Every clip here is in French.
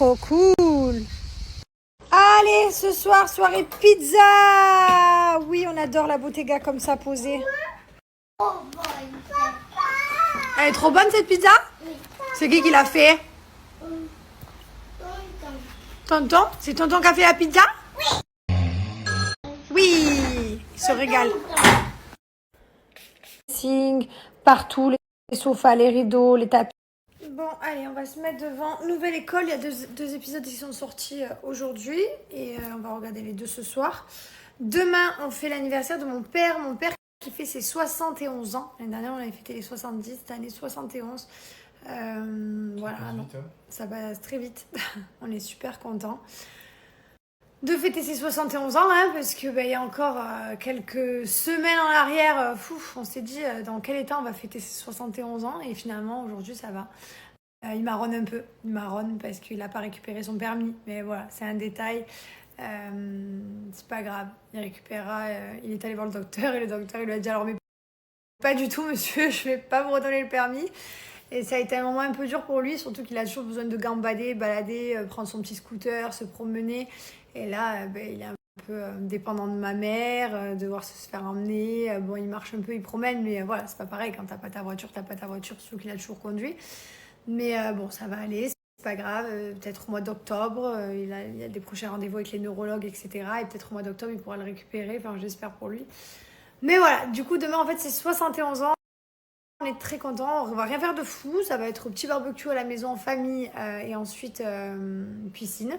Trop cool. Allez, ce soir, soirée pizza. Oui, on adore la Bottega comme ça posée. Elle est trop bonne cette pizza. C'est qui l'a fait? Tonton? C'est tonton qui a fait la pizza? Oui, il se régale. Partout, les sofas, les rideaux, les tapis. Bon, allez, on va se mettre devant. Nouvelle école, il y a deux épisodes qui sont sortis aujourd'hui. Et on va regarder les deux ce soir. Demain, on fait l'anniversaire de mon père. Mon père qui fait ses 71 ans. L'année dernière, on avait fêté les 70. Cette année, 71. Voilà, non, ça passe très vite. On est super contents de fêter ses 71 ans, hein, parce que y a encore quelques semaines en arrière, on s'est dit dans quel état on va fêter ses 71 ans, et finalement aujourd'hui ça va. Il marronne un peu, parce qu'il n'a pas récupéré son permis, mais voilà, c'est un détail, c'est pas grave, il récupérera, il est allé voir le docteur, et le docteur il lui a dit alors mais pas du tout monsieur, je vais pas vous redonner le permis. Et ça a été un moment un peu dur pour lui, surtout qu'il a toujours besoin de gambader, balader, prendre son petit scooter, se promener. Et là, il est un peu dépendant de ma mère, devoir se faire emmener. Bon, il marche un peu, il promène, mais voilà, c'est pas pareil. Quand t'as pas ta voiture, surtout qu'il a toujours conduit. Mais bon, ça va aller, c'est pas grave. Peut-être au mois d'octobre, il a des prochains rendez-vous avec les neurologues, etc. Et peut-être au mois d'octobre, il pourra le récupérer. Enfin, j'espère pour lui. Mais voilà, du coup, demain, en fait, c'est 71 ans. On est très contents, on va rien faire de fou, ça va être au petit barbecue à la maison en famille et ensuite piscine.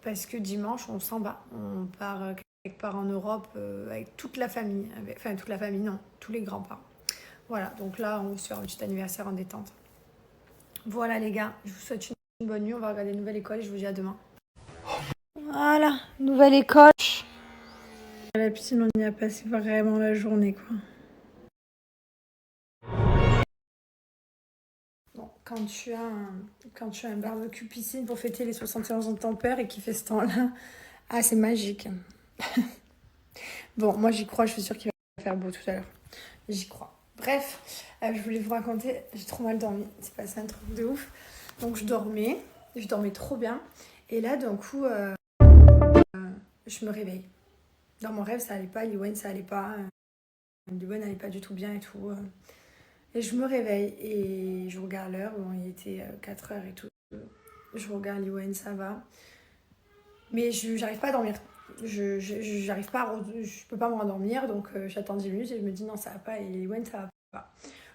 Parce que dimanche on s'en va, on part quelque part en Europe avec toute la famille, enfin toute la famille non, tous les grands-parents. Voilà, donc là on va se faire un petit anniversaire en détente. Voilà les gars, je vous souhaite une bonne nuit, on va regarder une nouvelle école et je vous dis à demain. Voilà, nouvelle école. À la piscine on y a passé vraiment la journée quoi. Quand tu as un barbecue piscine pour fêter les 71 ans de ton père et qu'il fait ce temps-là, ah, c'est magique. Bon, moi j'y crois, je suis sûre qu'il va faire beau tout à l'heure. J'y crois. Bref, je voulais vous raconter, j'ai trop mal dormi. C'est passé un truc de ouf. Donc je dormais trop bien. Et là, d'un coup, je me réveille. Dans mon rêve, ça allait pas, Liwen, ça allait pas. Liwen n'allait pas du tout bien et tout. Et je me réveille et je regarde l'heure, bon il était 4h et tout. Je regarde Liwen, ça va. Mais j'arrive pas à dormir. J'arrive pas je peux pas me rendormir, donc j'attends 10 minutes et je me dis non ça va pas et Liwen ça va pas.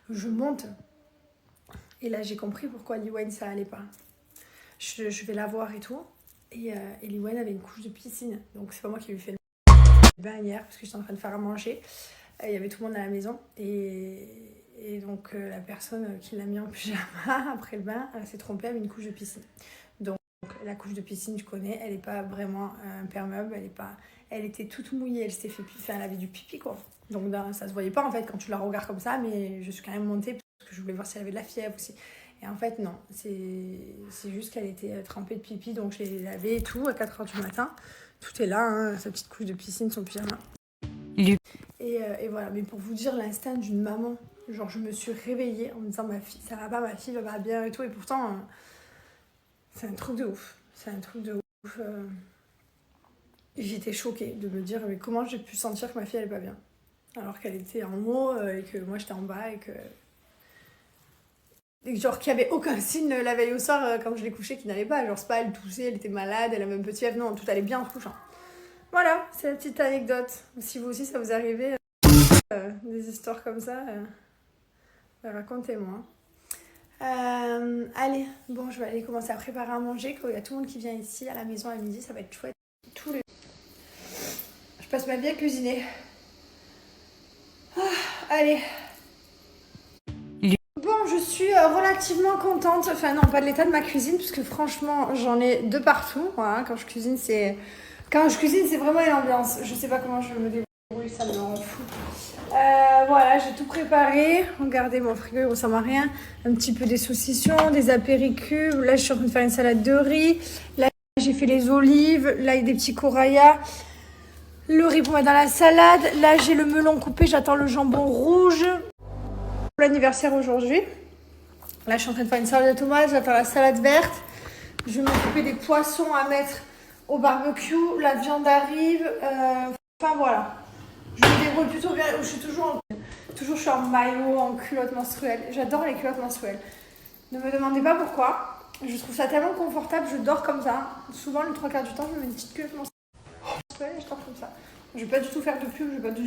Je monte et là j'ai compris pourquoi Liwen ça allait pas. Je vais la voir et tout. Et Liwen avait une couche de piscine, donc c'est pas moi qui lui ai fait le bain hier parce que j'étais en train de faire à manger. Il y avait tout le monde à la maison et donc la personne qui l'a mis en pyjama après le bain, elle s'est trompée avec une couche de piscine. Donc la couche de piscine, je connais, elle n'est pas vraiment imperméable, elle était toute mouillée, elle s'était fait pipi, enfin elle avait du pipi quoi. Donc ça se voyait pas en fait quand tu la regardes comme ça, mais je suis quand même montée parce que je voulais voir si elle avait de la fièvre aussi. Et en fait non, c'est juste qu'elle était trempée de pipi, donc je l'ai lavée et tout à 4h du matin. Tout est là, hein, sa petite couche de piscine, son pyjama. Et voilà, mais pour vous dire l'instinct d'une maman, genre je me suis réveillée en me disant ma fille ça va pas, ma fille va pas bien et tout, et pourtant c'est un truc de ouf, j'étais choquée de me dire mais comment j'ai pu sentir que ma fille allait pas bien alors qu'elle était en haut et que moi j'étais en bas et que genre qu'il n'y avait aucun signe la veille au soir quand je l'ai couchée qui n'allait pas, genre c'est pas elle toussait, elle était malade, elle avait un petit fièvre, non, tout allait bien en se couchant. Voilà, c'est la petite anecdote. Si vous aussi ça vous arrivait des histoires comme ça, racontez-moi. Allez, bon, je vais aller commencer à préparer à manger. Il y a tout le monde qui vient ici à la maison à midi, ça va être chouette. Je passe ma vie à cuisiner. Allez. Bon, je suis relativement contente. Enfin non, pas de l'état de ma cuisine, parce que franchement, j'en ai de partout. Voilà, quand je cuisine, c'est vraiment une ambiance. Je sais pas comment je me débrouille, ça me rend fou. Voilà, j'ai tout préparé. Regardez, mon frigo, il ressemble à rien. Un petit peu des saucissons, des apéricubes. Là, je suis en train de faire une salade de riz. Là, j'ai fait les olives. Là, il y a des petits corayas. Le riz pour mettre dans la salade. Là, j'ai le melon coupé. J'attends le jambon rouge. Pour l'anniversaire aujourd'hui. Là, je suis en train de faire une salade de tomates. J'attends la salade verte. Je vais m'occuper des poissons à mettre au barbecue. La viande arrive. Enfin voilà. Je me débrouille plutôt bien. Je suis toujours je suis en maillot, en culotte menstruelle. J'adore les culottes menstruelles. Ne me demandez pas pourquoi. Je trouve ça tellement confortable. Je dors comme ça. Souvent, les 3/4 du temps, je me mets une petite culotte menstruelle et je dors comme ça. Je vais pas du tout faire de pub. Je vais pas du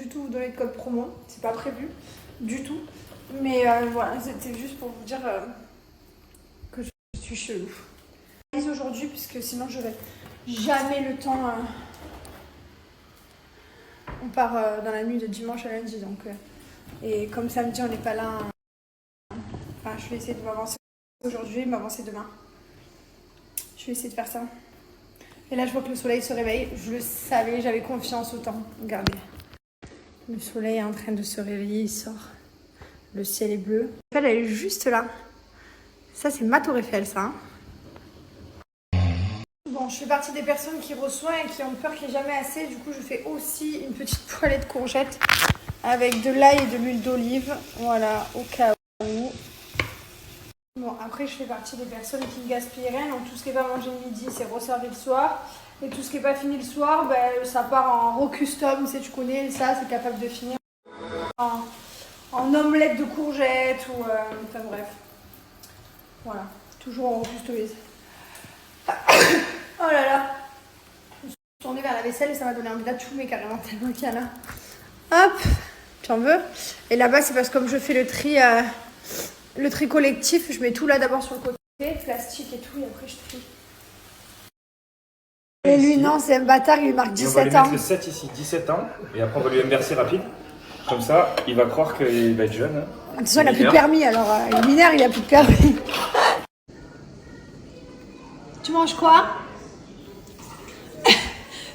tout vous donner de code promo. C'est pas prévu. Du tout. Mais voilà, c'était juste pour vous dire que je suis chelou. Aujourd'hui, puisque sinon j'aurai jamais le temps. On part dans la nuit de dimanche à lundi, donc et comme samedi on n'est pas là. Enfin, je vais essayer de m'avancer aujourd'hui, m'avancer demain. Je vais essayer de faire ça. Et là, je vois que le soleil se réveille. Je le savais, j'avais confiance au temps. Regardez, le soleil est en train de se réveiller, il sort. Le ciel est bleu. Elle est juste là. Ça, c'est ma tour Eiffel, ça. Hein. Bon, je fais partie des personnes qui reçoivent et qui ont peur qu'il n'y ait jamais assez. Du coup, je fais aussi une petite poêlée de courgettes avec de l'ail et de l'huile d'olive. Voilà, au cas où. Bon, après, je fais partie des personnes qui ne gaspillent rien. Donc, tout ce qui n'est pas mangé le midi, c'est resservi le soir. Et tout ce qui n'est pas fini le soir, ben, ça part en raw custom. Si tu connais ça, c'est capable de finir en omelette de courgettes ou... enfin, bref. Voilà, toujours en raw customise. Oh là là. Je suis tournée vers la vaisselle et ça m'a donné envie d'achoumer carrément tellement qu'il y en a. Hop, tu en veux? Et là-bas, c'est parce que comme je fais le tri collectif, je mets tout là d'abord sur le côté, plastique et tout, et après je trie. Et lui, non, c'est un bâtard, il lui marque 17 ans. On va lui mettre 7 ici, 17 ans, et après on va lui inverser rapide. Comme ça, il va croire qu'il va être jeune. De toute façon, il n'a plus de permis, alors il est mineur, il n'a plus de permis. Tu manges quoi?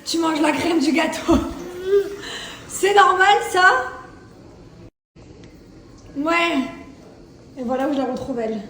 Tu manges la crème du gâteau. C'est normal ça? Ouais. Et voilà où je la retrouve elle.